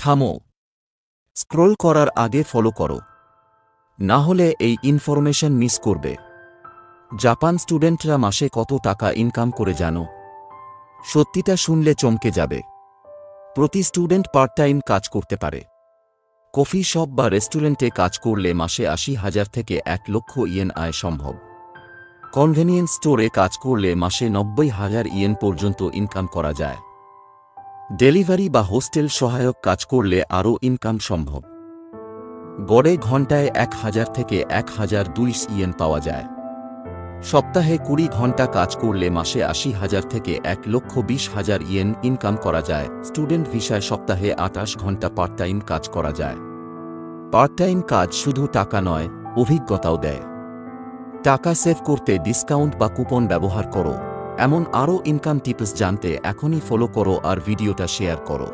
থামো। স্ক্রোল করার আগে ফলো করো, না হলে এই ইনফরমেশন মিস করবে। জাপান স্টুডেন্টরা মাসে কত টাকা ইনকাম করে জানো? সত্যিটা শুনলে চমকে যাবে। প্রতি স্টুডেন্ট পার্ট টাইম কাজ করতে পারে। কফি শপ বা রেস্টুরেন্টে কাজ করলে মাসে ৮০,০০০ থেকে ১,০০,০০০ ইয়েন আয় সম্ভব। কনভেনিয়েন্স স্টোরে কাজ করলে মাসে ৯০,০০০ ইয়েন পর্যন্ত ইনকাম করা যায়। ডেলিভারি বা হোস্টেল সহায়ক কাজ করলে আরও ইনকাম সম্ভব। গড়ে ঘণ্টায় ১,০০০ থেকে ১,০২০ ইয়েন পাওয়া যায়। সপ্তাহে ২০ ঘণ্টা কাজ করলে মাসে ৮০,০০০ থেকে ১,২০,০০০ ইয়েন ইনকাম করা যায়। স্টুডেন্ট ভিসায় সপ্তাহে ২৮ ঘণ্টা পার্ট টাইম কাজ করা যায়। পার্ট টাইম কাজ শুধু টাকা নয়, অভিজ্ঞতাও দেয়। টাকা সেভ করতে ডিসকাউন্ট বা কুপন ব্যবহার করো। এমন আরও ইনকাম টিপস জানতে এখনই ফলো করো আর ভিডিওটা শেয়ার করো।